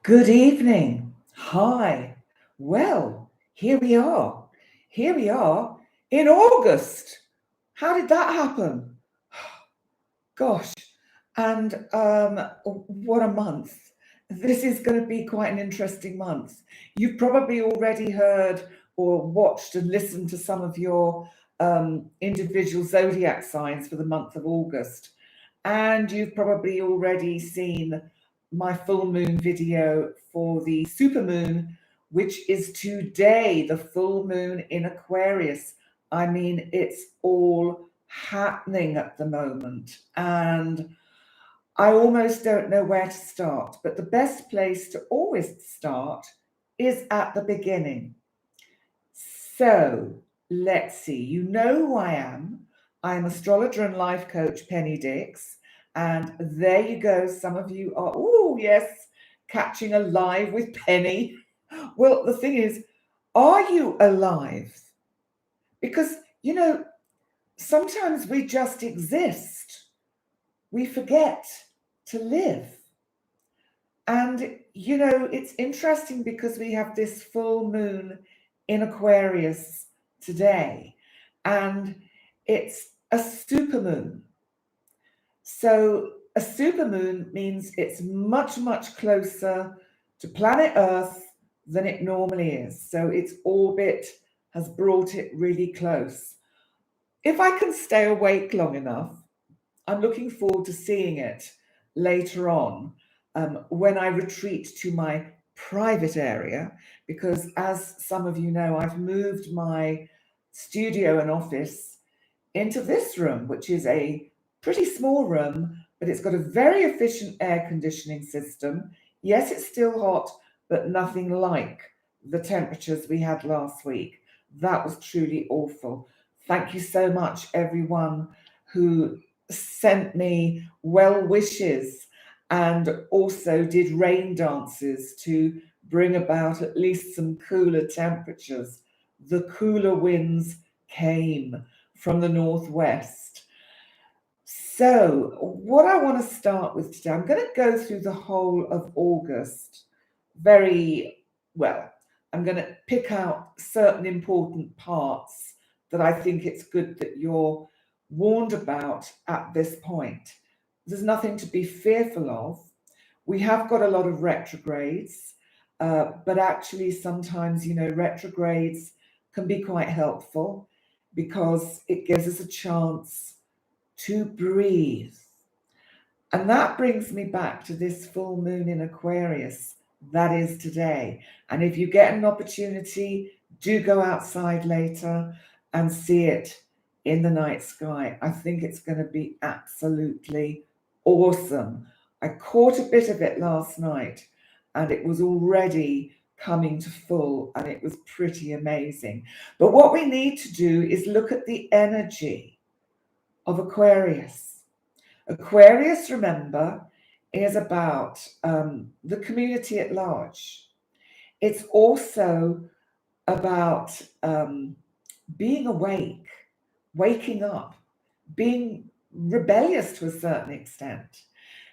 Good evening. Hi. Well, here we are. Here we are in August. How did that happen? Gosh. And what a month. This is going to be quite an interesting month. You've probably already heard or watched and listened to some of your individual zodiac signs for the month of August. And you've probably already seen my full moon video for the supermoon, which is today, the full moon in Aquarius. I mean, it's all happening at the moment. And I almost don't know where to start, but the best place to always start is at the beginning. So let's see. You know who I am. I'm astrologer and life coach Penny Dix. And there you go. Some of you are, oh, yes, catching a live with Penny. Well, the thing is, are you alive? Because, sometimes we just exist. We forget to live. And, it's interesting because we have this full moon in Aquarius today, and it's a supermoon. So a supermoon means it's much, much closer to planet Earth than it normally is. So its orbit has brought it really close. If I can stay awake long enough, I'm looking forward to seeing it later on when I retreat to my private area, because as some of you know, I've moved my studio and office into this room, which is a pretty small room, but it's got a very efficient air conditioning system. Yes, it's still hot, but nothing like the temperatures we had last week. That was truly awful. Thank you so much, everyone who sent me well wishes and also did rain dances to bring about at least some cooler temperatures. The cooler winds came from the northwest. So, what I want to start with today, I'm going to go through the whole of August very well. I'm going to pick out certain important parts that I think it's good that you're warned about at this point. There's nothing to be fearful of. We have got a lot of retrogrades, but actually sometimes, retrogrades can be quite helpful because it gives us a chance to breathe. And that brings me back to this full moon in Aquarius that is today. And if you get an opportunity, do go outside later and see it in the night sky. I think it's going to be absolutely awesome. I caught a bit of it last night and it was already coming to full and it was pretty amazing. But what we need to do is look at the energy of Aquarius. Aquarius, remember, is about the community at large. It's also about being awake, waking up, being rebellious to a certain extent,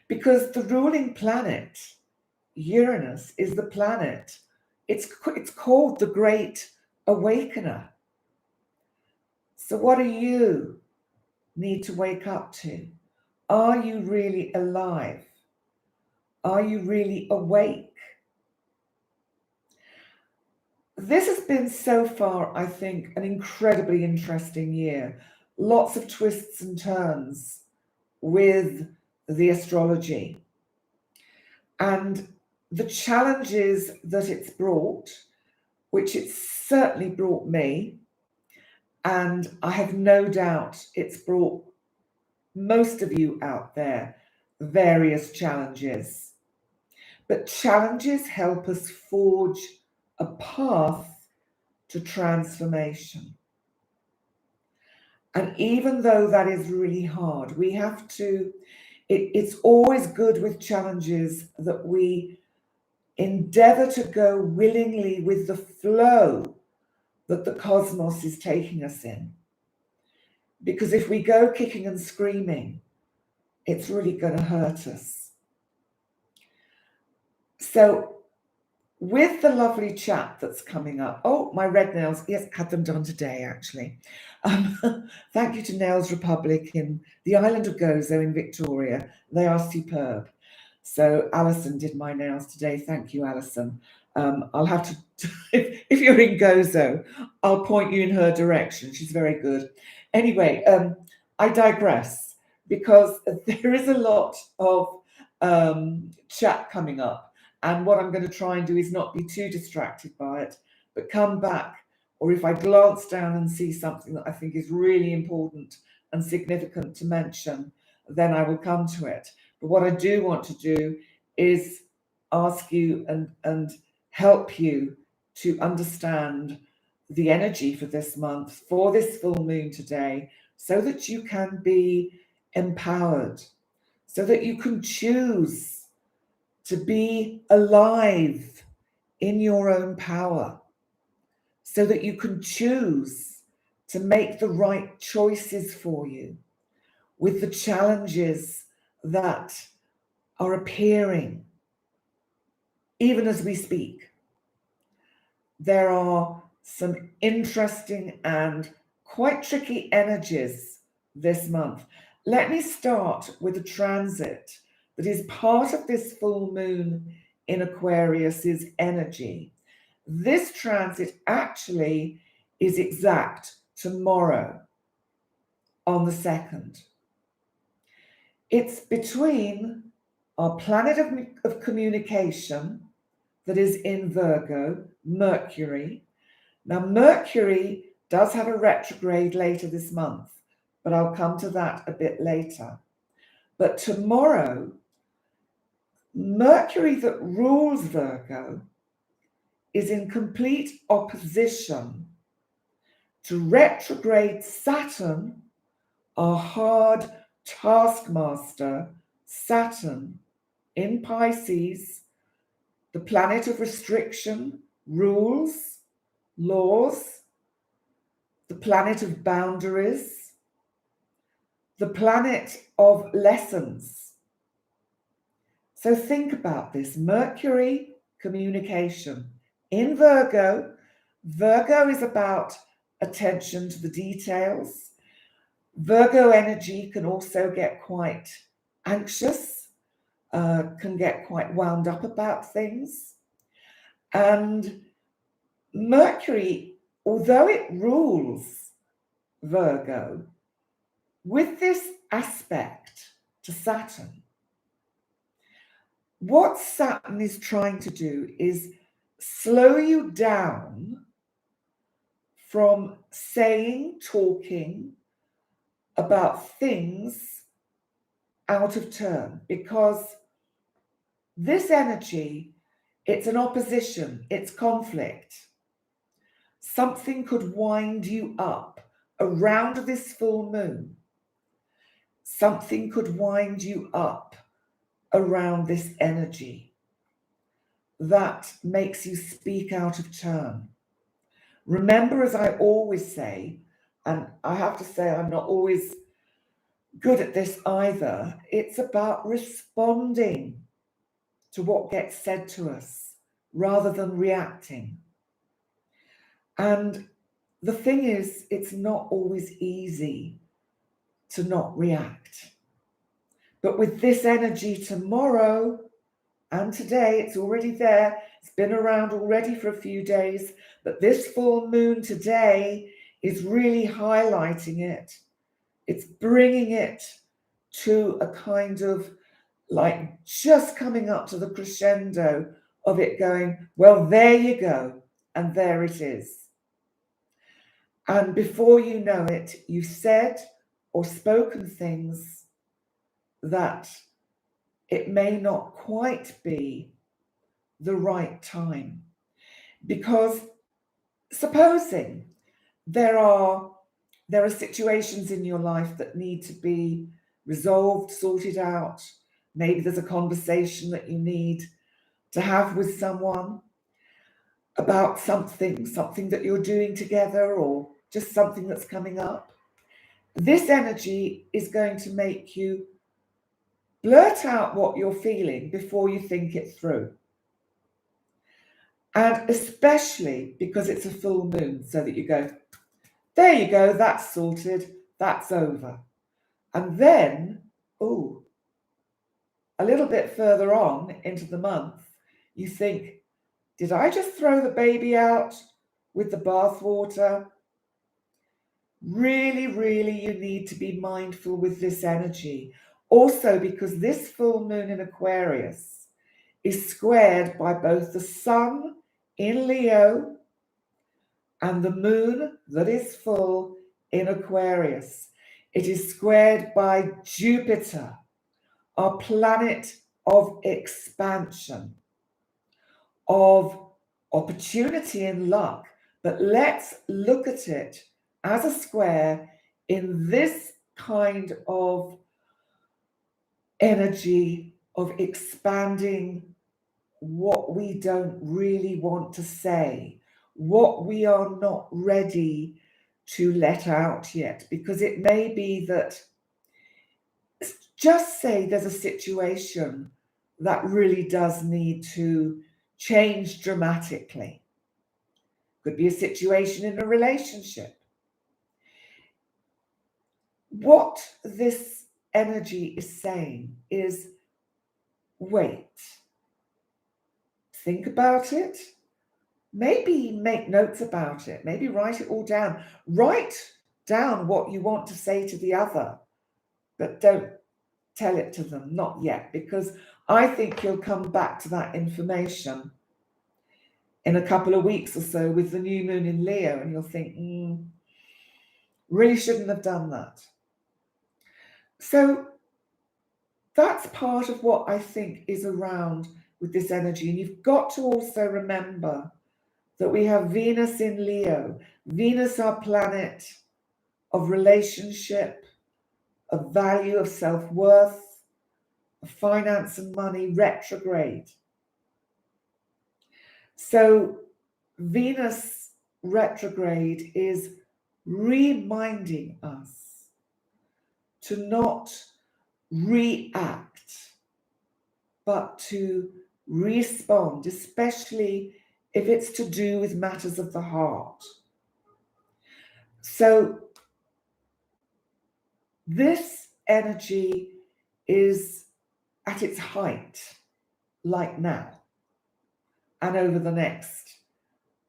because the ruling planet, Uranus, is the planet. It's called the Great Awakener. So what do you need to wake up to? Are you really alive? Are you really awake? This has been so far, I think, an incredibly interesting year. Lots of twists and turns with the astrology. And the challenges that it's brought, which it's certainly brought me, and I have no doubt it's brought most of you out there various challenges. But challenges help us forge a path to transformation. And even though that is really hard, we have to, it's always good with challenges that we endeavor to go willingly with the flow that the cosmos is taking us in. Because if we go kicking and screaming, it's really going to hurt us. So with the lovely chat that's coming up. Oh, my red nails. Yes, had them done today, actually. Thank you to Nails Republic in the island of Gozo in Victoria. They are superb. So Alison did my nails today. Thank you, Alison. I'll have to, if you're in Gozo, I'll point you in her direction. She's very good. Anyway, I digress because there is a lot of chat coming up. And what I'm going to try and do is not be too distracted by it, but come back. Or if I glance down and see something that I think is really important and significant to mention, then I will come to it. But what I do want to do is ask you and help you to understand the energy for this month, for this full moon today, so that you can be empowered, so that you can choose to be alive in your own power, so that you can choose to make the right choices for you with the challenges that are appearing even as we speak. There are some interesting and quite tricky energies this month. Let me start with a transit that is part of this full moon in Aquarius's energy. This transit actually is exact tomorrow on the 2nd. It's between our planet of communication that is in Virgo, Mercury. Now, Mercury does have a retrograde later this month, but I'll come to that a bit later. But tomorrow, Mercury that rules Virgo is in complete opposition to retrograde Saturn, our hard taskmaster Saturn in Pisces, the planet of restriction, rules, laws, the planet of boundaries, the planet of lessons. So think about this. Mercury, communication. In Virgo, Virgo is about attention to the details. Virgo energy can also get quite anxious, can get quite wound up about things. And Mercury, although it rules Virgo, with this aspect to Saturn, what Saturn is trying to do is slow you down from saying, talking about things out of turn, because this energy, it's an opposition, it's conflict. Something could wind you up around this full moon. Something could wind you up around this energy that makes you speak out of turn. Remember, as I always say, and I have to say I'm not always good at this either, it's about responding to what gets said to us rather than reacting. And the thing is, it's not always easy to not react. But with this energy tomorrow and today, it's already there. It's been around already for a few days, but this full moon today is really highlighting it. It's bringing it to a kind of like just coming up to the crescendo of it going, well, there you go. And there it is. And before you know it, you've said or spoken things that it may not quite be the right time. Because supposing there are situations in your life that need to be resolved, sorted out. Maybe there's a conversation that you need to have with someone about something that you're doing together, or just something that's coming up. This energy is going to make you blurt out what you're feeling before you think it through. And especially because it's a full moon, so that you go, there you go, that's sorted, that's over. And then, oh, a little bit further on into the month, you think, did I just throw the baby out with the bathwater? Really, really, you need to be mindful with this energy. Also, because this full moon in Aquarius is squared by both the sun in Leo and the moon that is full in Aquarius. It is squared by Jupiter, our planet of expansion, of opportunity and luck. But let's look at it as a square in this kind of energy of expanding what we don't really want to say, what we are not ready to let out yet, because it may be that, just say there's a situation that really does need to change dramatically. Could be a situation in a relationship. What this energy is saying is, wait, think about it, maybe make notes about it, maybe write it all down. Write down what you want to say to the other, but don't tell it to them, not yet, because I think you'll come back to that information in a couple of weeks or so with the new moon in Leo, and you'll think, really shouldn't have done that. So that's part of what I think is around with this energy. And you've got to also remember that we have Venus in Leo. Venus, our planet of relationship, of value, of self-worth, of finance and money, retrograde. So Venus retrograde is reminding us to not react, but to respond, especially if it's to do with matters of the heart. So this energy is at its height, like now, and over the next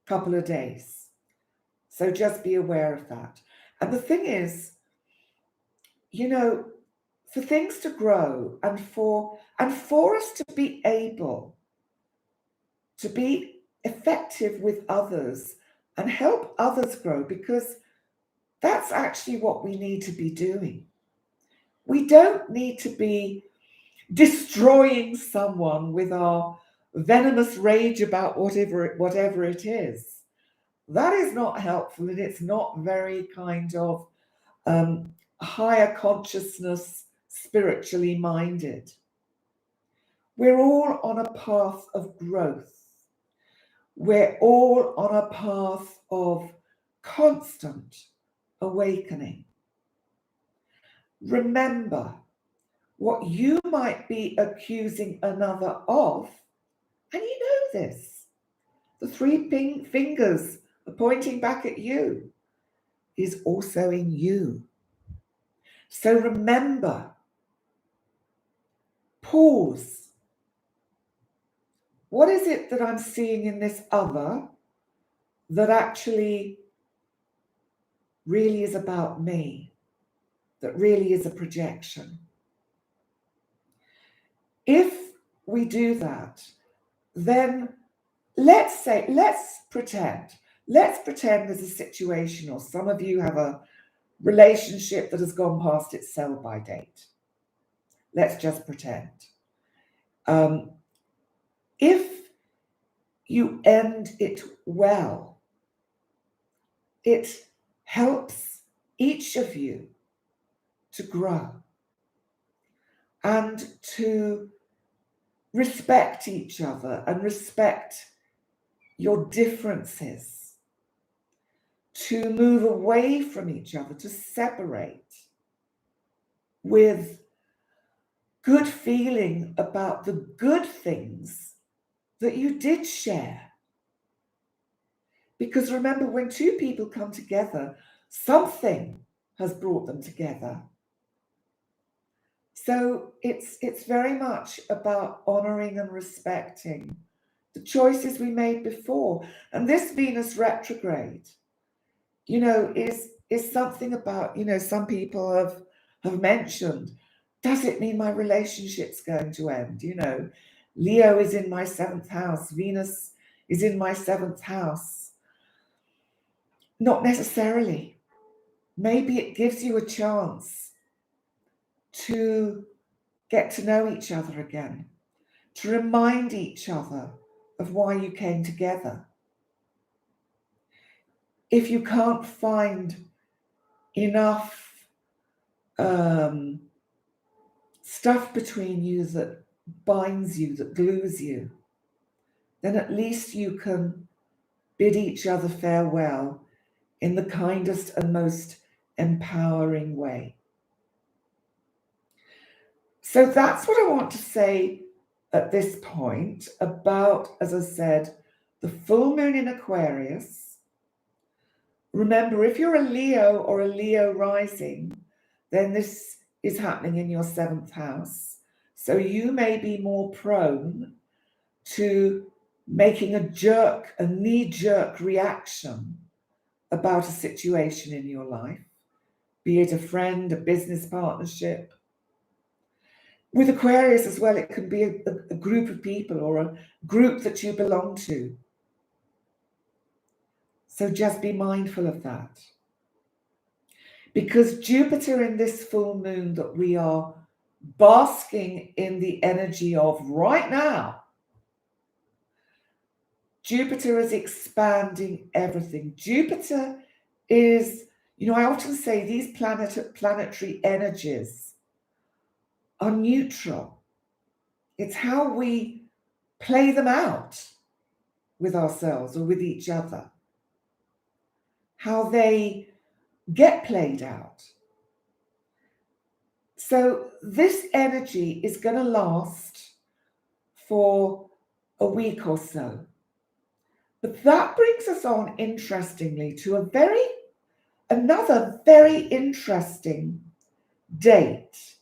couple of days. So just be aware of that. And the thing is, for things to grow and for us to be able to be effective with others and help others grow, because that's actually what we need to be doing. We don't need to be destroying someone with our venomous rage about whatever it is. That is not helpful, and it's not very kind of higher consciousness, spiritually minded. We're all on a path of growth. We're all on a path of constant awakening. Remember what you might be accusing another of, and you know this. The three fingers are pointing back at you is also in you. So remember, pause. What is it that I'm seeing in this other that actually really is about me, that really is a projection? If we do that, then let's pretend there's a situation, or some of you have a relationship that has gone past its sell-by date. Let's just pretend. If you end it well, it helps each of you to grow and to respect each other and respect your differences, to move away from each other, to separate with good feeling about the good things that you did share Because remember, when two people come together, something has brought them together. So it's very much about honoring and respecting the choices we made before. And this Venus retrograde, is something about, some people have mentioned, does it mean my relationship's going to end? Leo is in my 7th house, Venus is in my 7th house. Not necessarily. Maybe it gives you a chance to get to know each other again, to remind each other of why you came together. If you can't find enough stuff between you that binds you, that glues you, then at least you can bid each other farewell in the kindest and most empowering way. So that's what I want to say at this point about, as I said, the full moon in Aquarius. Remember, if you're a Leo or a Leo rising, then this is happening in your 7th house. So you may be more prone to making a knee-jerk reaction about a situation in your life, be it a friend, a business partnership. With Aquarius as well, it can be a group of people or a group that you belong to. So just be mindful of that. Because Jupiter in this full moon that we are basking in the energy of right now, Jupiter is expanding everything. Jupiter is, I often say these planetary energies are neutral. It's how we play them out with ourselves or with each other, how they get played out. So this energy is going to last for a week or so. But that brings us on, interestingly, to another very interesting date.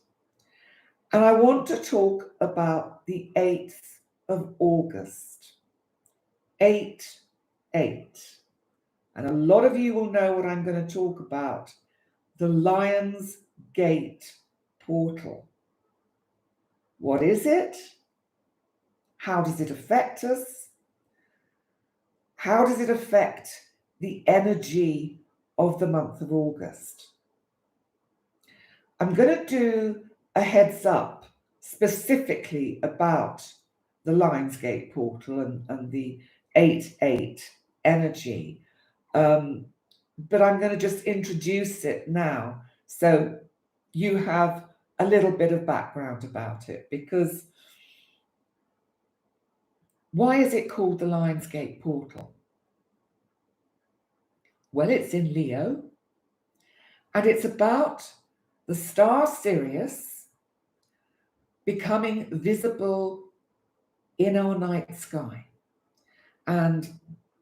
And I want to talk about the 8th of August. 8/8. And a lot of you will know what I'm going to talk about. The Lionsgate portal. What is it? How does it affect us? How does it affect the energy of the month of August? I'm going to do a heads up specifically about the Lionsgate portal and the 8/8 energy. But I'm going to just introduce it now so you have a little bit of background about it. Because why is it called the Lionsgate portal? Well, it's in Leo, and it's about the star Sirius becoming visible in our night sky. And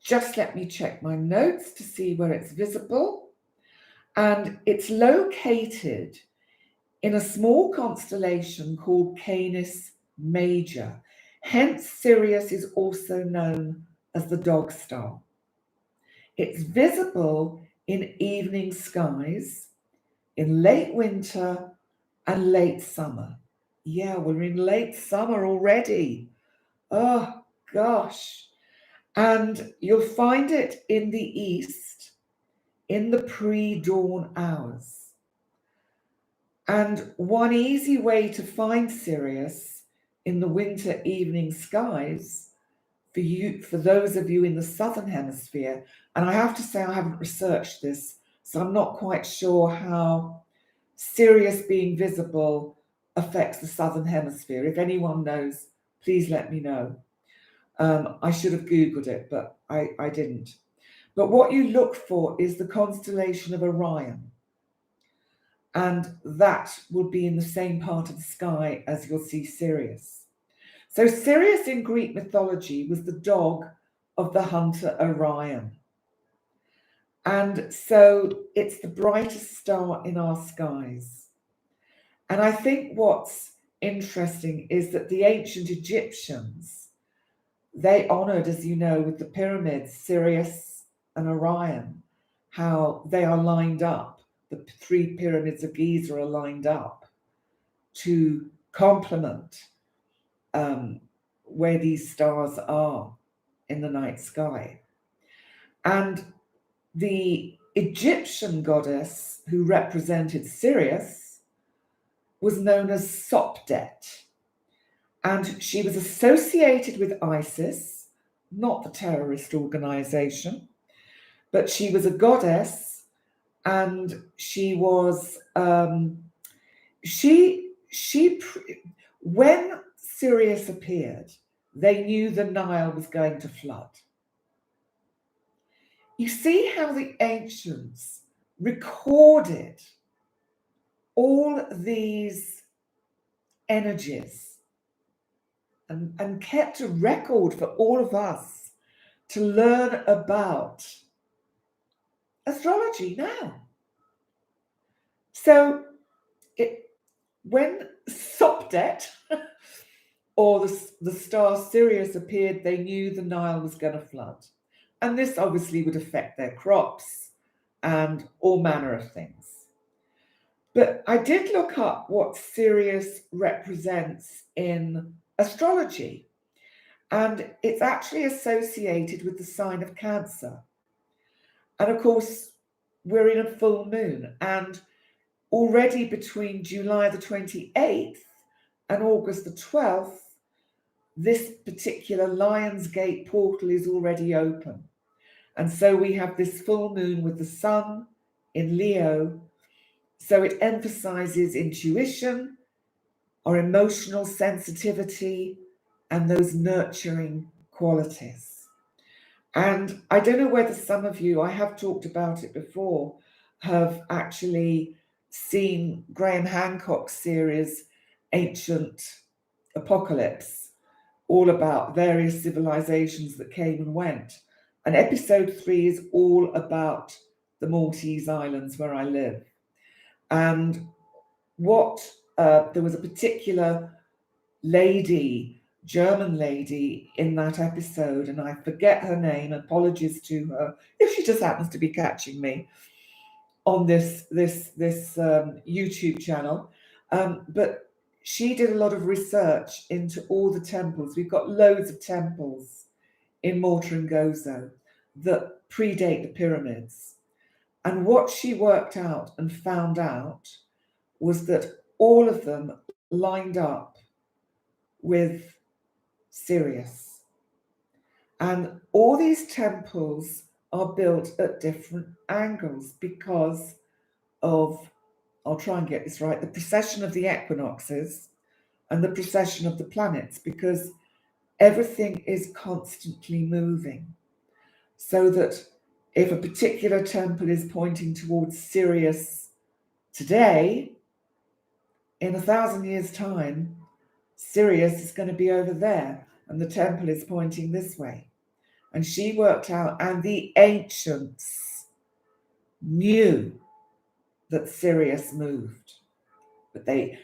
just let me check my notes to see where it's visible. And it's located in a small constellation called Canis Major. Hence, Sirius is also known as the dog star. It's visible in evening skies in late winter and late summer. Yeah, we're in late summer already. Oh, gosh. And you'll find it in the east in the pre-dawn hours. And one easy way to find Sirius in the winter evening skies for those of you in the southern hemisphere, and I have to say I haven't researched this, so I'm not quite sure how Sirius being visible affects the southern hemisphere. If anyone knows, please let me know. I should have Googled it, but I didn't. But what you look for is the constellation of Orion. And that will be in the same part of the sky as you'll see Sirius. So Sirius in Greek mythology was the dog of the hunter Orion. And so it's the brightest star in our skies. And I think what's interesting is that the ancient Egyptians, they honored, as you know, with the pyramids, Sirius and Orion, how they are lined up. The three pyramids of Giza are lined up to complement where these stars are in the night sky. And the Egyptian goddess who represented Sirius was known as Sopdet. And she was associated with ISIS, not the terrorist organization, but she was a goddess, and she was when Sirius appeared, they knew the Nile was going to flood. You see how the ancients recorded all these energies and kept a record for all of us to learn about astrology now. So when Sopdet or the star Sirius appeared, they knew the Nile was going to flood. And this obviously would affect their crops and all manner of things. But I did look up what Sirius represents in astrology, and it's actually associated with the sign of Cancer. And of course, we're in a full moon, and already between July the 28th and August the 12th, this particular Lionsgate portal is already open. And so we have this full moon with the sun in Leo. So it emphasizes intuition, our emotional sensitivity, and those nurturing qualities. And I don't know whether some of you, I have talked about it before, have actually seen Graham Hancock's series, Ancient Apocalypse, all about various civilizations that came and went. And episode 3 is all about the Maltese Islands where I live. And there was a particular lady, German lady, in that episode, and I forget her name, apologies to her if she just happens to be catching me on this YouTube channel. But she did a lot of research into all the temples. We've got loads of temples in Malta and Gozo that predate the pyramids. And what she worked out and found out was that all of them lined up with Sirius. And all these temples are built at different angles because of, I'll try and get this right, the precession of the equinoxes and the precession of the planets, because everything is constantly moving. So that if a particular temple is pointing towards Sirius today, in 1,000 years' time, Sirius is going to be over there and the temple is pointing this way. And she worked out, and the ancients knew that Sirius moved.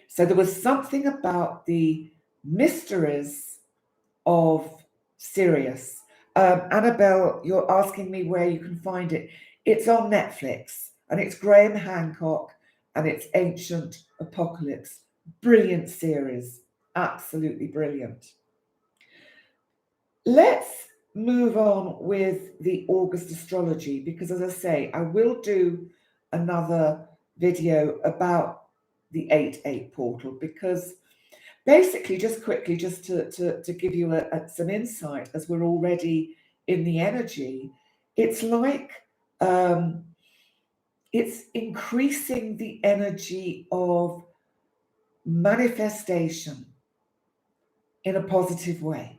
So there was something about the mysteries of Sirius. Annabelle, you're asking me where you can find it. It's on Netflix, and it's Graham Hancock, and it's Ancient Apocalypse. Brilliant series, absolutely brilliant. Let's move on with the August astrology, because as I say, I will do another video about the 8-8 portal, because basically, just quickly, just to give you some insight, as we're already in the energy, it's like it's increasing the energy of manifestation in a positive way.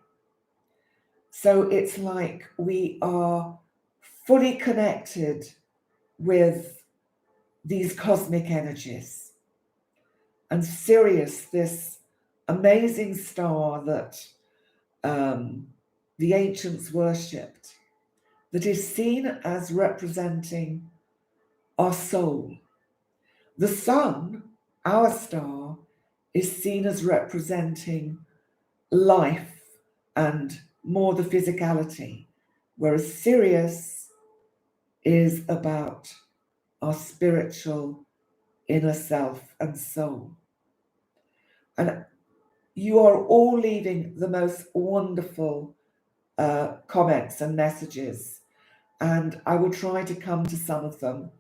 So it's like we are fully connected with these cosmic energies. And Sirius, this amazing star that the ancients worshipped, that is seen as representing our soul. The sun, our star, is seen as representing life and more the physicality, whereas Sirius is about our spiritual inner self and soul. And you are all leaving the most wonderful comments and messages, and I will try to come to some of them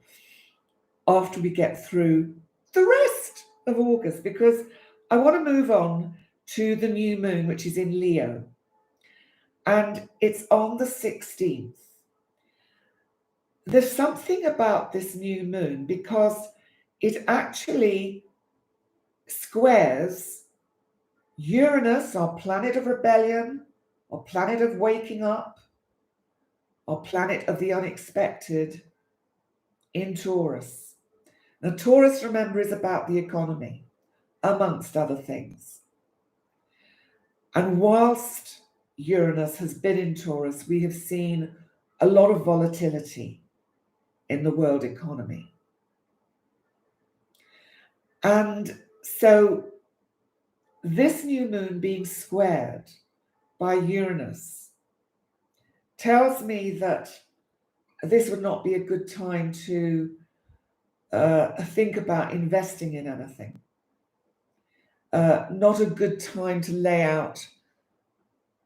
after we get through the rest of August, because I want to move on to the new moon, which is in Leo, and it's on the 16th. There's something about this new moon because it actually squares Uranus, our planet of rebellion, our planet of waking up, our planet of the unexpected, in Taurus. Now, Taurus, remember, is about the economy, amongst other things. And whilst Uranus has been in Taurus, we have seen a lot of volatility in the world economy. And so this new moon being squared by Uranus tells me that this would not be a good time to think about investing in anything. Not a good time to lay out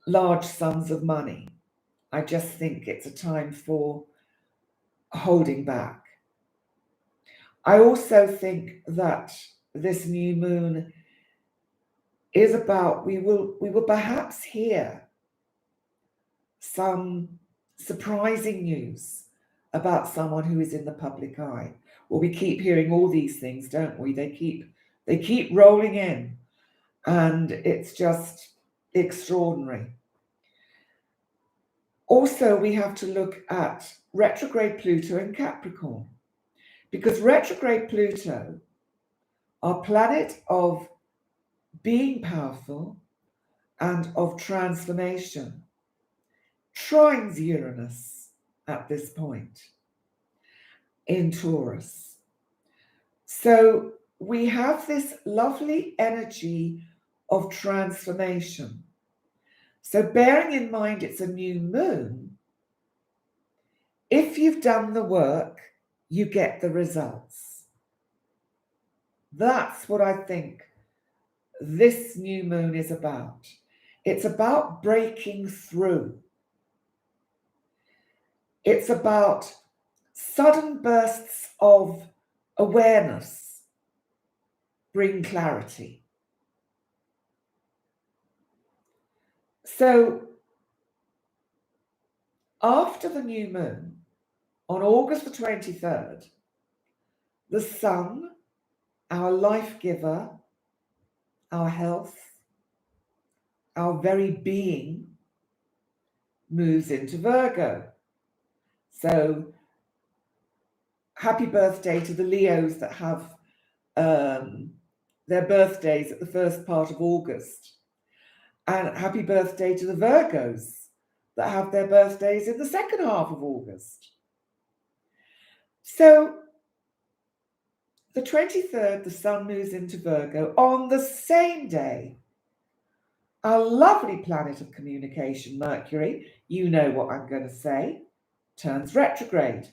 large sums of money. I just think it's a time for holding back. I also think that this new moon is about, we will perhaps hear some surprising news about someone who is in the public eye. Well, we keep hearing all these things, don't we? They keep rolling in, and it's just extraordinary. Also, we have to look at retrograde Pluto in Capricorn, because retrograde Pluto, our planet of being powerful and of transformation, trines Uranus at this point in Taurus. So we have this lovely energy of transformation. So bearing in mind it's a new moon, if you've done the work, you get the results. That's what I think this new moon is about. It's about breaking through. It's about sudden bursts of awareness bring clarity. So after the new moon, on August the 23rd, the sun, our life giver, our health, our very being, moves into Virgo. So happy birthday to the Leos that have their birthdays at the first part of August. And happy birthday to the Virgos that have their birthdays in the second half of August. So the 23rd, the sun moves into Virgo. On the same day, our lovely planet of communication, Mercury, you know what I'm going to say, turns retrograde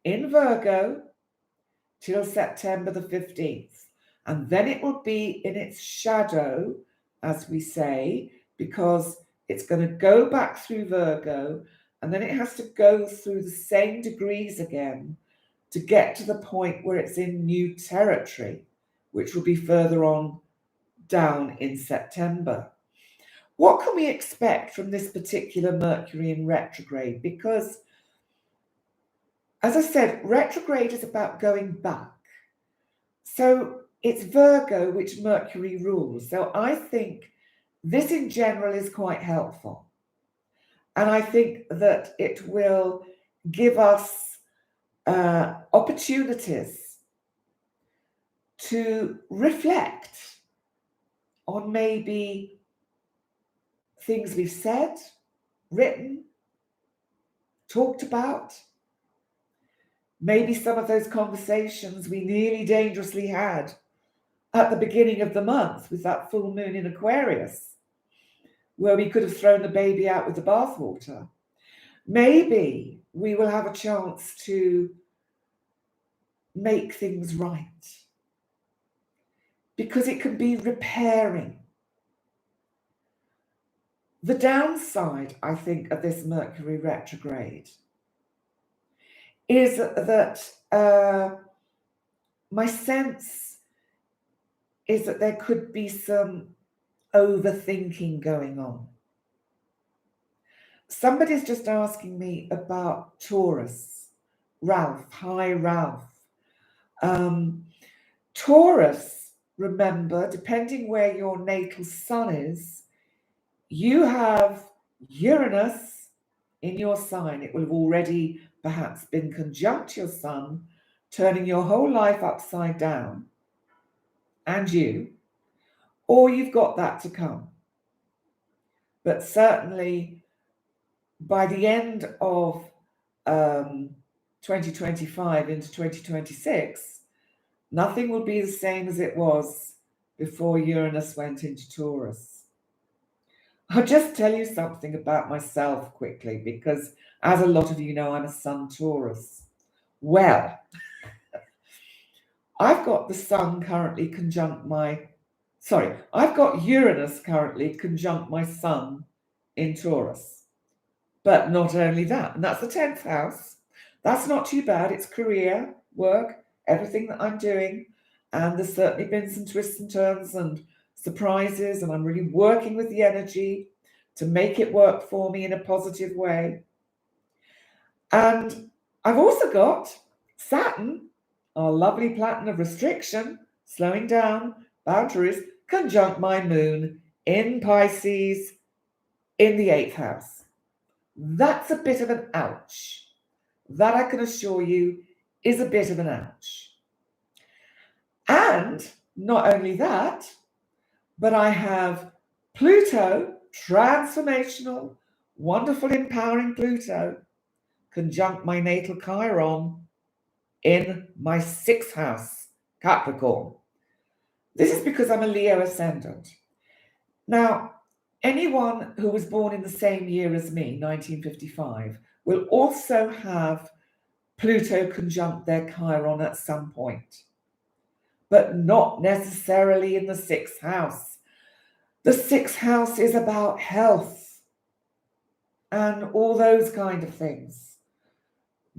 in Virgo till September the 15th. And then it will be in its shadow, as we say, because it's going to go back through Virgo, and then it has to go through the same degrees again to get to the point where it's in new territory, which will be further on down in September. What can we expect from this particular Mercury in retrograde? Because, as I said, retrograde is about going back. So it's Virgo which Mercury rules. So I think this in general is quite helpful. And I think that it will give us opportunities to reflect on maybe things we've said, written, talked about. Maybe some of those conversations we nearly dangerously had at the beginning of the month with that full moon in Aquarius, where we could have thrown the baby out with the bathwater. Maybe we will have a chance to make things right, because it can be repairing. The downside, I think, of this Mercury retrograde is that my sense is that there could be some overthinking going on. Somebody's just asking me about Taurus. Ralph, hi Ralph. Taurus, remember, depending where your natal sun is, you have Uranus in your sign. It will have already perhaps been conjunct your sun, turning your whole life upside down, and you, or you've got that to come. But certainly by the end of 2025 into 2026, nothing will be the same as it was before Uranus went into Taurus. I'll just tell you something about myself quickly, because as a lot of you know, I'm a Sun Taurus. Well, I've got the Sun currently conjunct I've got Uranus currently conjunct my Sun in Taurus. But not only that, and that's the 10th house. That's not too bad. It's career, work, everything that I'm doing. And there's certainly been some twists and turns and surprises, and I'm really working with the energy to make it work for me in a positive way. And I've also got Saturn, our lovely planet of restriction, slowing down, boundaries, conjunct my moon in Pisces in the 8th house. That's a bit of an ouch. That I can assure you is a bit of an ouch. And not only that, but I have Pluto, transformational, wonderful, empowering Pluto, conjunct my natal Chiron in my 6th house, Capricorn. This is because I'm a Leo ascendant. Now, anyone who was born in the same year as me, 1955, will also have Pluto conjunct their Chiron at some point, but not necessarily in the 6th house. The 6th house is about health and all those kind of things.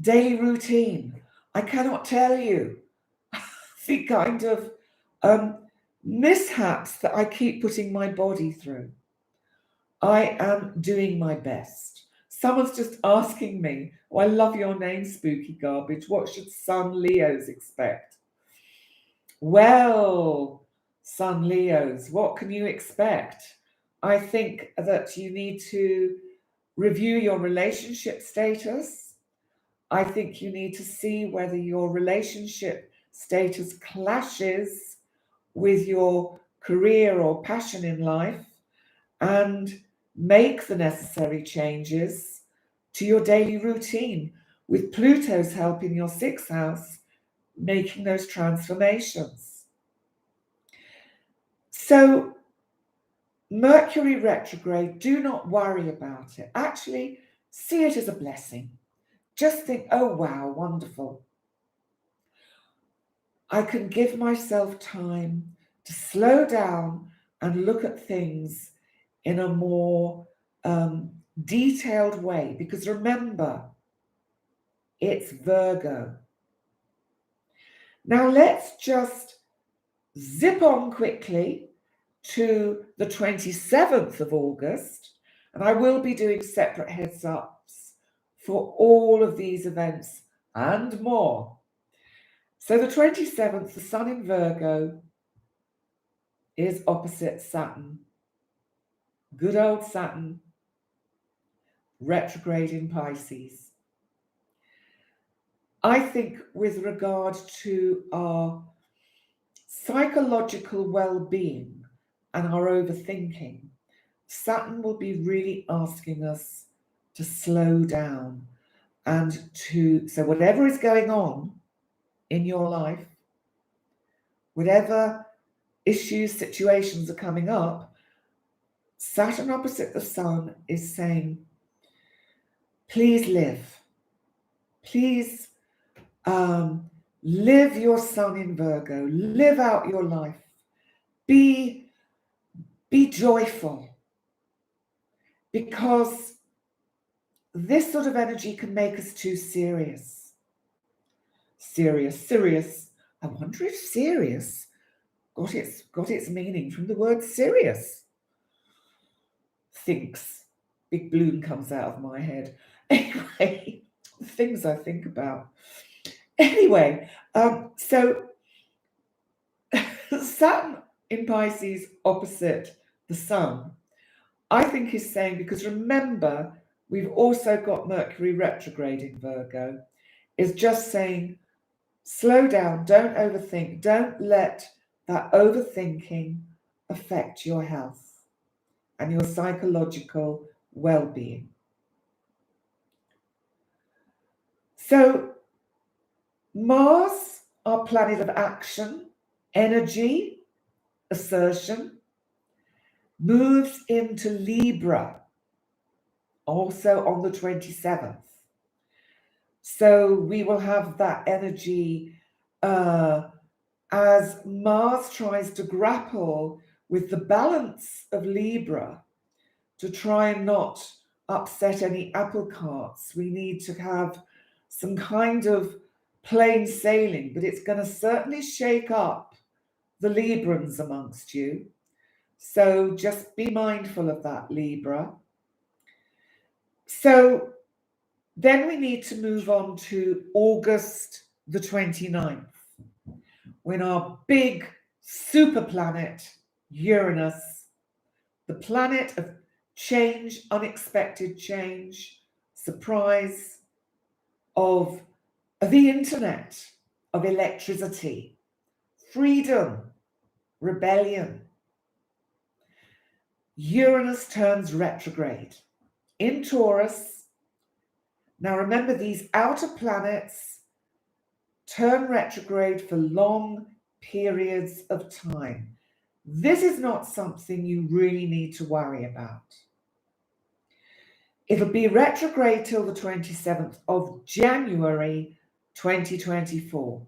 Daily routine. I cannot tell you the kind of mishaps that I keep putting my body through. I am doing my best. Someone's just asking me, oh, I love your name, Spooky Garbage. What should Sun Leos expect? Well, Sun Leos, what can you expect? I think that you need to review your relationship status. I think you need to see whether your relationship status clashes with your career or passion in life, and make the necessary changes to your daily routine, with Pluto's help in your 6th house, making those transformations. So Mercury retrograde, do not worry about it. Actually, see it as a blessing. Just think, oh wow, wonderful. I can give myself time to slow down and look at things in a more detailed way, because remember, it's Virgo. Now let's just zip on quickly to the 27th of August, and I will be doing separate heads ups for all of these events and more. So the 27th, the Sun in Virgo is opposite Saturn. Good old Saturn, retrograde in Pisces. I think with regard to our psychological well-being and our overthinking, Saturn will be really asking us to slow down And so whatever is going on in your life, whatever issues, situations are coming up, Saturn opposite the Sun is saying, please live. Please live your Sun in Virgo. Live out your life. Be joyful. Because this sort of energy can make us too serious. Serious. I wonder if serious got its meaning from the word Sirius. Thinks. Big balloon comes out of my head. Anyway, the things I think about. Anyway, so Saturn in Pisces opposite the Sun, I think is saying, because remember, we've also got Mercury retrograde in Virgo, is just saying, slow down, don't overthink, don't let that overthinking affect your health and your psychological well-being. So Mars, our planet of action, energy, assertion, moves into Libra, also on the 27th. So we will have that energy as Mars tries to grapple with the balance of Libra to try and not upset any apple carts. We need to have some kind of plain sailing, but it's going to certainly shake up the Librans amongst you. So just be mindful of that, Libra. So then we need to move on to August the 29th, when our big super planet, Uranus, the planet of change, unexpected change, surprise, of the internet, of electricity, freedom, rebellion. Uranus turns retrograde in Taurus. Now remember, these outer planets turn retrograde for long periods of time. This is not something you really need to worry about. It'll be retrograde till the 27th of January 2024.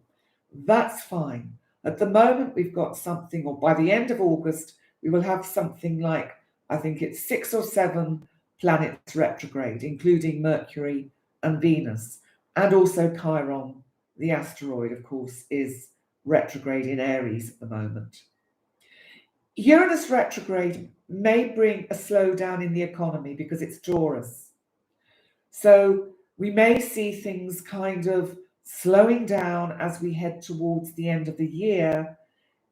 That's fine. At the moment, we've got something, or by the end of August, we will have something like, I think it's 6 or 7 planets retrograde, including Mercury and Venus, and also Chiron, the asteroid, of course, is retrograde in Aries at the moment. Uranus retrograde may bring a slowdown in the economy because it's Taurus. So we may see things kind of slowing down as we head towards the end of the year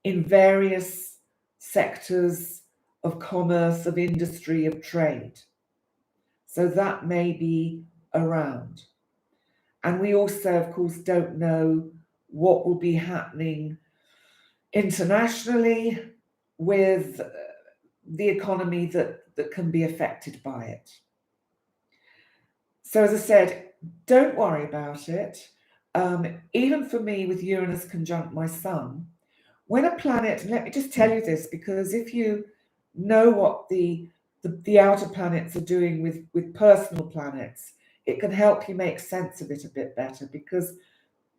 in various sectors of commerce, of industry, of trade. So that may be around. And we also, of course, don't know what will be happening internationally with the economy that can be affected by it. So as I said, don't worry about it. Even for me, with Uranus conjunct my Sun, when a planet, and let me just tell you this, because if you know what the outer planets are doing with personal planets, it can help you make sense of it a bit better, because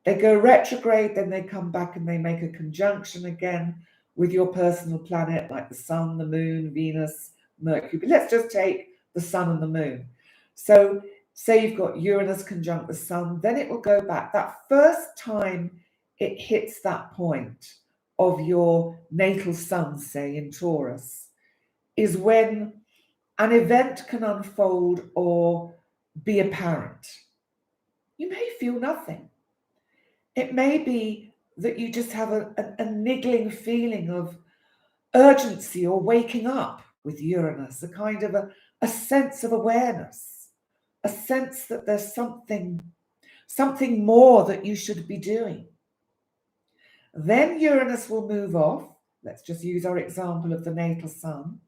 they go retrograde, then they come back and they make a conjunction again with your personal planet, like the Sun, the Moon, Venus, Mercury. But let's just take the Sun and the Moon. So say you've got Uranus conjunct the Sun, then it will go back. That first time it hits that point of your natal Sun, say in Taurus, is when an event can unfold or be apparent. You may feel nothing. It may be that you just have a niggling feeling of urgency or waking up with Uranus, a kind of a sense of awareness, a sense that there's something more that you should be doing. Then Uranus will move off. Let's just use our example of the natal Sun,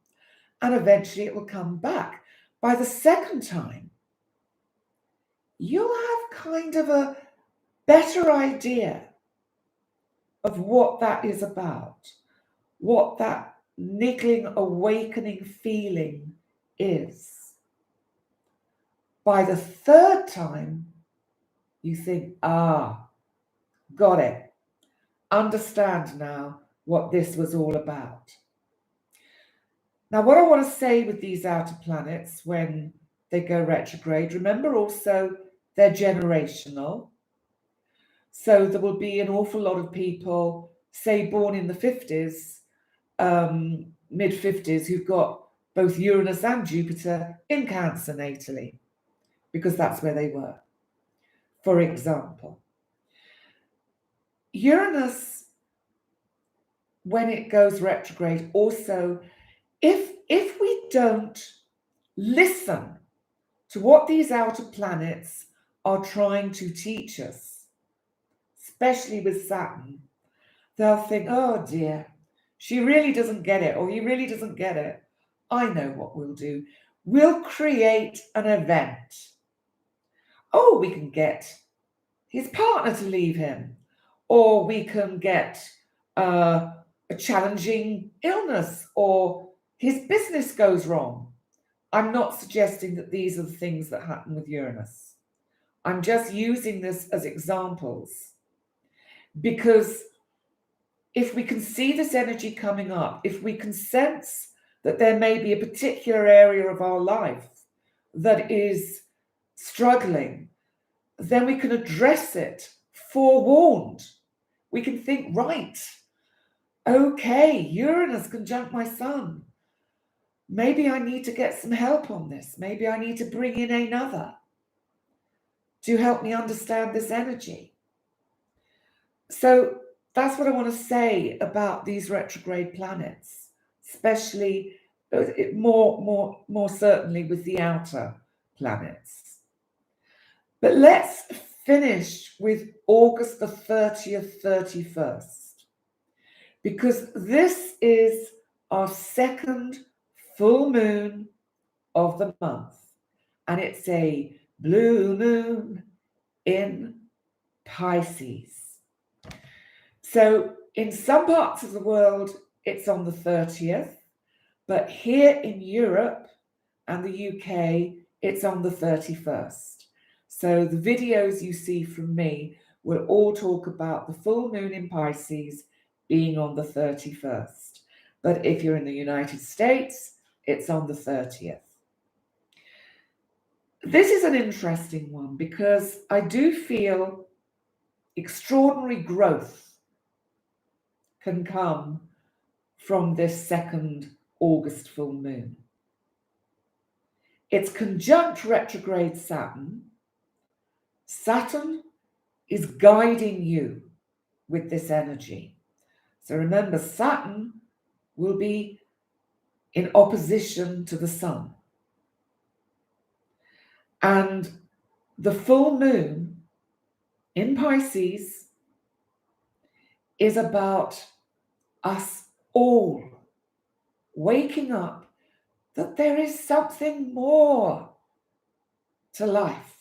and eventually it will come back. By the second time, you'll have kind of a better idea of what that is about, what that niggling, awakening feeling is. By the third time, you think, got it. Understand now what this was all about. Now, what I want to say with these outer planets when they go retrograde, remember also they're generational. So there will be an awful lot of people, say, born in the 50s, mid-50s, who've got both Uranus and Jupiter in Cancer natally, because that's where they were. For example, Uranus, when it goes retrograde, also, if we don't listen to what these outer planets are trying to teach us, especially with Saturn, they'll think, oh dear, she really doesn't get it, or he really doesn't get it. I know what we'll do. We'll create an event. Oh, we can get his partner to leave him, or we can get a challenging illness, or his business goes wrong. I'm not suggesting that these are the things that happen with Uranus. I'm just using this as examples, because if we can see this energy coming up, if we can sense that there may be a particular area of our life that is struggling, then we can address it forewarned. We can think, right, okay, Uranus conjunct my sun. Maybe I need to get some help on this. Maybe I need to bring in another to help me understand this energy. So that's what I want to say about these retrograde planets, especially more certainly with the outer planets. But let's finish with August the 30th, 31st, because this is our second full moon of the month, and it's a blue moon in Pisces. So in some parts of the world, it's on the 30th, but here in Europe and the UK, it's on the 31st. So the videos you see from me will all talk about the full moon in Pisces being on the 31st. But if you're in the United States, it's on the 30th. This is an interesting one because I do feel extraordinary growth can come from this second August full moon. It's conjunct retrograde Saturn. Saturn is guiding you with this energy. So remember, Saturn will be in opposition to the sun. And the full moon in Pisces is about us all waking up that there is something more to life.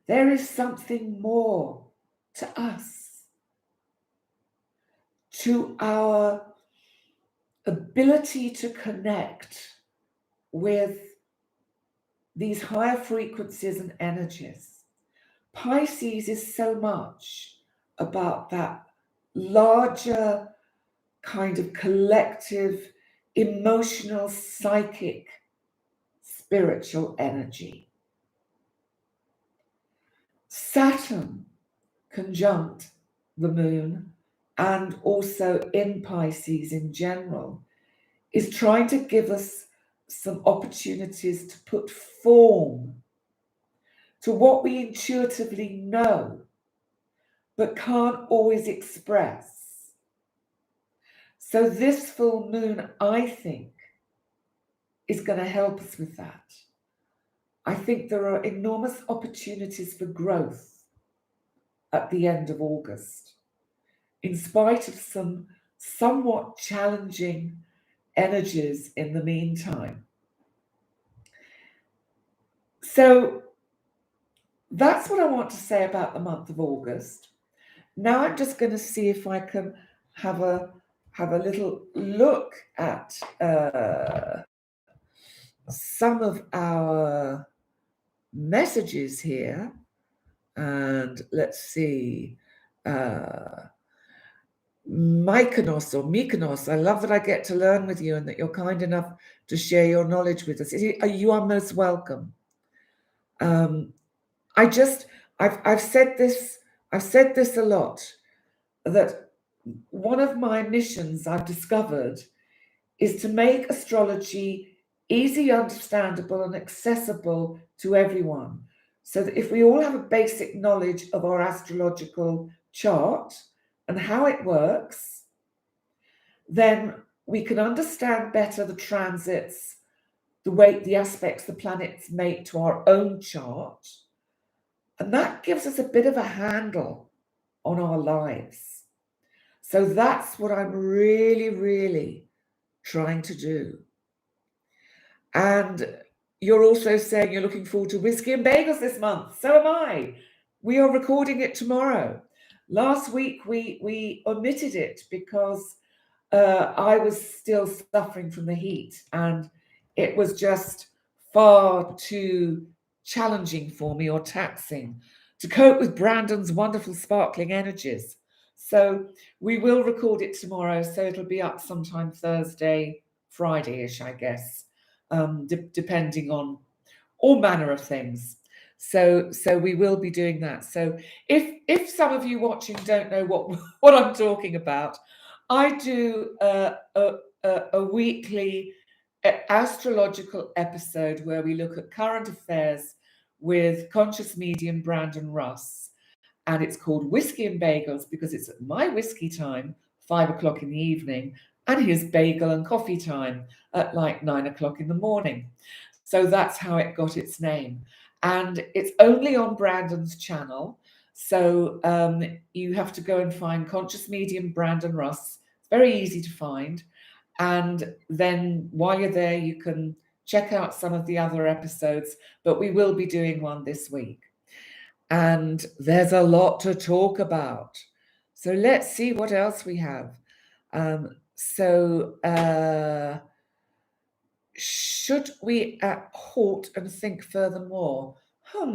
There is something more to us, to our ability to connect with these higher frequencies and energies. Pisces is so much about that larger kind of collective, emotional, psychic, spiritual energy. Saturn conjunct the moon and also in Pisces in general is trying to give us some opportunities to put form to what we intuitively know but can't always express. So this full moon, I think, is going to help us with that. I think there are enormous opportunities for growth at the end of August, in spite of some somewhat challenging energies in the meantime. So that's what I want to say about the month of August. Now I'm just going to see if I can have a little look at some of our messages here, and let's see. Mykonos or Mykonos, I love that I get to learn with you and that you're kind enough to share your knowledge with us. You are most welcome. I've said this a lot, that one of my missions I've discovered is to make astrology easy, understandable, and accessible to everyone. So that if we all have a basic knowledge of our astrological chart and how it works, then we can understand better the transits, the aspects the planets make to our own chart. And that gives us a bit of a handle on our lives. So that's what I'm really, really trying to do. And you're also saying you're looking forward to whiskey and bagels this month. So am I. We are recording it tomorrow. Last week we omitted it because I was still suffering from the heat, and it was just far too challenging for me, or taxing, to cope with Brandon's wonderful sparkling energies. So we will record it tomorrow, so it'll be up sometime Thursday, Friday-ish, I guess, depending on all manner of things. So we will be doing that. So if some of you watching don't know what I'm talking about, I do a weekly astrological episode where we look at current affairs with conscious medium Brandon Russ, and it's called Whiskey and Bagels because it's at my whiskey time, 5 o'clock in the evening, and his bagel and coffee time at like 9 o'clock in the morning. So that's how it got its name. And it's only on Brandon's channel. So you have to go and find Conscious Medium Brandon Russ. It's very easy to find. And then while you're there, you can check out some of the other episodes. But we will be doing one this week. And there's a lot to talk about. So let's see what else we have. Should we halt and think furthermore?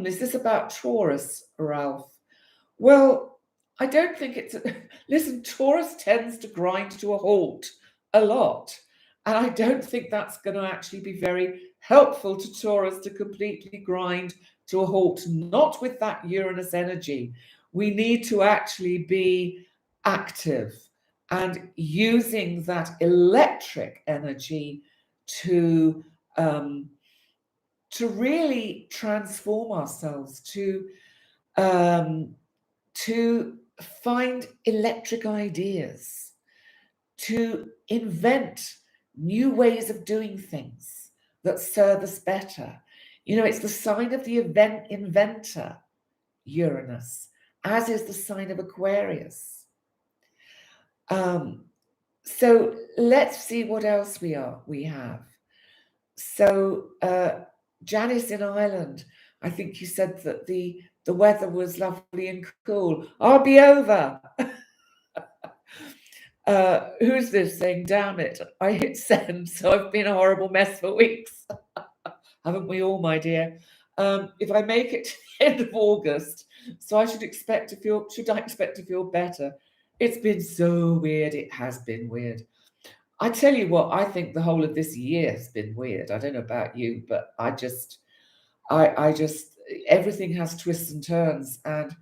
Is this about Taurus, Ralph? Well, I don't think it's... Listen, Taurus tends to grind to a halt a lot. And I don't think that's going to actually be very helpful to Taurus to completely grind to a halt, not with that Uranus energy. We need to actually be active and using that electric energy to really transform ourselves, to find electric ideas, to invent new ways of doing things that serve us better. You know, it's the sign of the inventor, Uranus, as is the sign of Aquarius. So let's see what else we have. So Janice in Ireland, I think you said that the weather was lovely and cool. I'll be over. Who's this saying, damn it, I hit send, so I've been a horrible mess for weeks. Haven't we all, my dear? If I make it to the end of August, so I should I expect to feel better? It's been so weird. It has been weird. I tell you what, I think the whole of this year has been weird. I don't know about you, but I just everything has twists and turns. And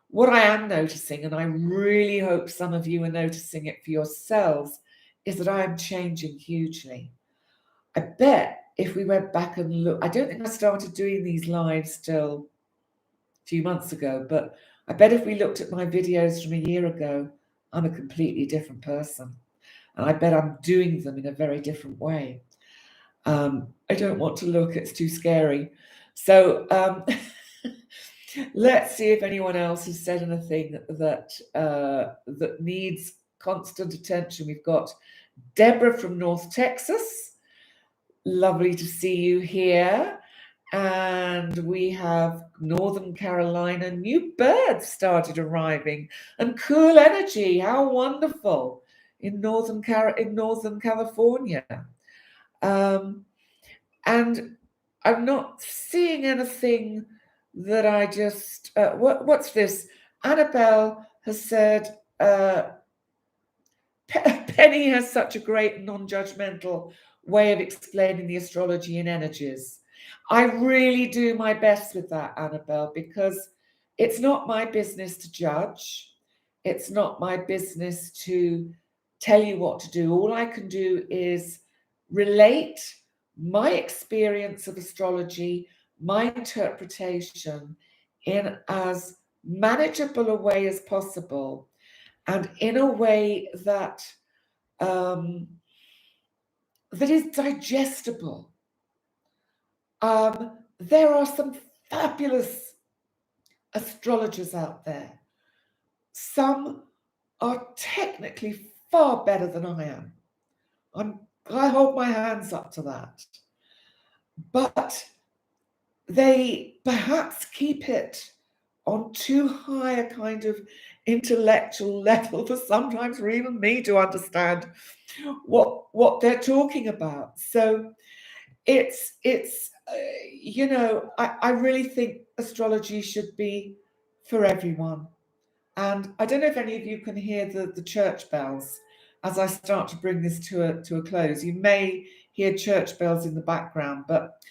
what I am noticing, and I really hope some of you are noticing it for yourselves, is that I am changing hugely. I bet if we went back and look, I don't think I started doing these lives till a few months ago, but I bet if we looked at my videos from a year ago, I'm a completely different person. And I bet I'm doing them in a very different way. I don't want to look, it's too scary. So let's see if anyone else has said anything that needs constant attention. We've got Deborah from North Texas. Lovely to see you here. And we have Northern Carolina, new birds started arriving, and cool energy. How wonderful in Northern California. And I'm not seeing anything that I just. What's this? Annabelle has said. Penny has such a great non-judgmental way of explaining the astrology and energies. I really do my best with that, Annabelle, because it's not my business to judge. It's not my business to tell you what to do. All I can do is relate my experience of astrology, my interpretation, in as manageable a way as possible, and in a way that that is digestible. There are some fabulous astrologers out there. Some are technically far better than I am. I hold my hands up to that. But they perhaps keep it on too high a kind of intellectual level for sometimes for even me to understand what they're talking about. So it's I really think astrology should be for everyone. And I don't know if any of you can hear the church bells as I start to bring this to a close. You may hear church bells in the background, but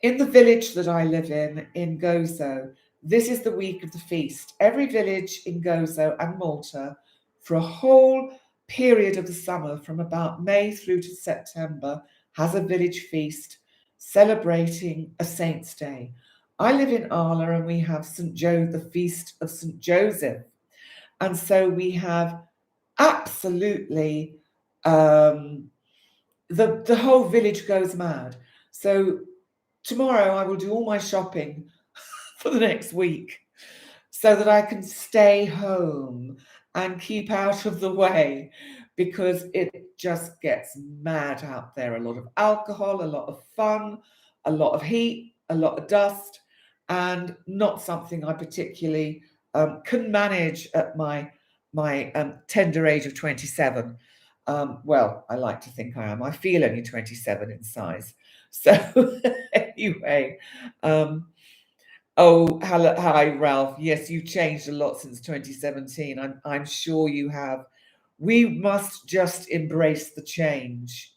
in the village that I live in Gozo, this is the week of the feast. Every village in Gozo and Malta, for a whole period of the summer, from about May through to September, has a village feast celebrating a saint's day. I live in Arla, and we have the feast of St. Joseph. And so we have absolutely, the whole village goes mad. So tomorrow I will do all my shopping for the next week so that I can stay home and keep out of the way, because it just gets mad out there. A lot of alcohol, a lot of fun, a lot of heat, a lot of dust, and not something I particularly can manage at my tender age of 27. Well, I like to think I am. I feel only 27 in size. So anyway, oh, hello, hi, Ralph. Yes, you've changed a lot since 2017. I'm sure you have. We must just embrace the change.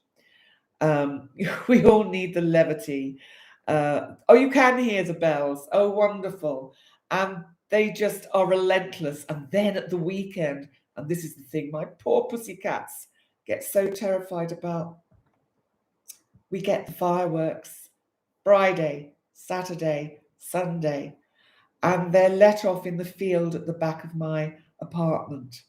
We all need the levity. Oh, you can hear the bells. Oh, wonderful. And they just are relentless. And then at the weekend, and this is the thing my poor pussycats get so terrified about, we get the fireworks Friday, Saturday, Sunday, and they're let off in the field at the back of my apartment.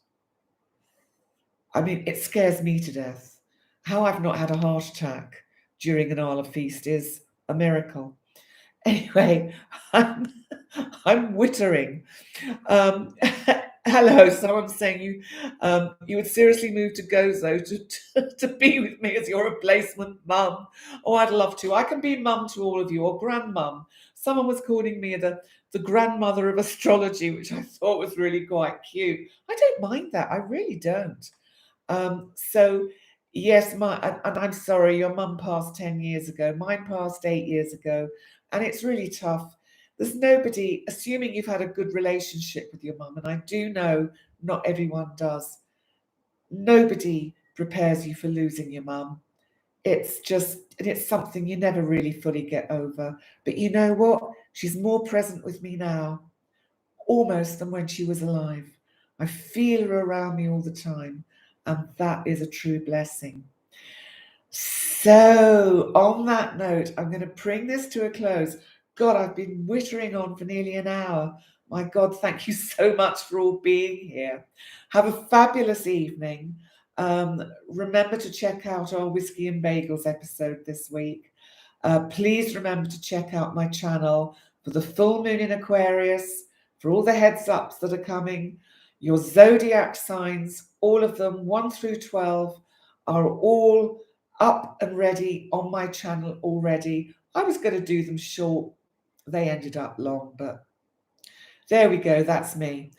I mean, it scares me to death. How I've not had a heart attack during an Arla feast is a miracle. Anyway, I'm wittering. Hello, someone's saying you would seriously move to Gozo to be with me as your replacement mum. Oh, I'd love to. I can be mum to all of you, or grandmum. Someone was calling me the grandmother of astrology, which I thought was really quite cute. I don't mind that. I really don't. So yes, and I'm sorry, your mum passed 10 years ago. Mine passed 8 years ago, and it's really tough. There's nobody, assuming you've had a good relationship with your mum, and I do know not everyone does, nobody prepares you for losing your mum. It's something you never really fully get over. But you know what? She's more present with me now, almost, than when she was alive. I feel her around me all the time, and that is a true blessing. So, on that note, I'm going to bring this to a close. God, I've been wittering on for nearly an hour. My God, thank you so much for all being here. Have a fabulous evening. Remember to check out our Whiskey and Bagels episode this week. Please remember to check out my channel for the full moon in Aquarius, for all the heads ups that are coming. Your zodiac signs, all of them, 1 through 12, are all up and ready on my channel already. I was going to do them short. They ended up long, but there we go. That's me.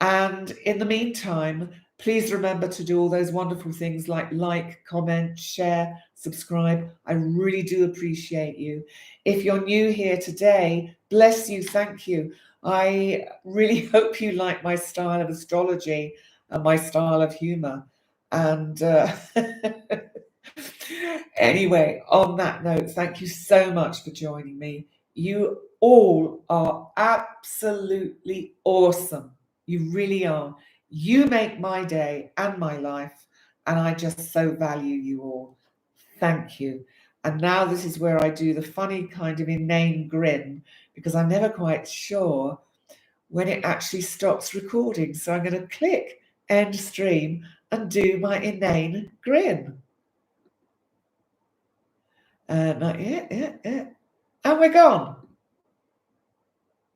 And in the meantime, please remember to do all those wonderful things like, comment, share, subscribe. I really do appreciate you. If you're new here today, bless you, thank you. I really hope you like my style of astrology and my style of humor. And anyway, on that note, thank you so much for joining me. You all are absolutely awesome. You really are. You make my day and my life, and I just so value you all. Thank you. And now this is where I do the funny kind of inane grin, because I'm never quite sure when it actually stops recording. So I'm going to click end stream and do my inane grin. Not yet, yeah. And we're gone.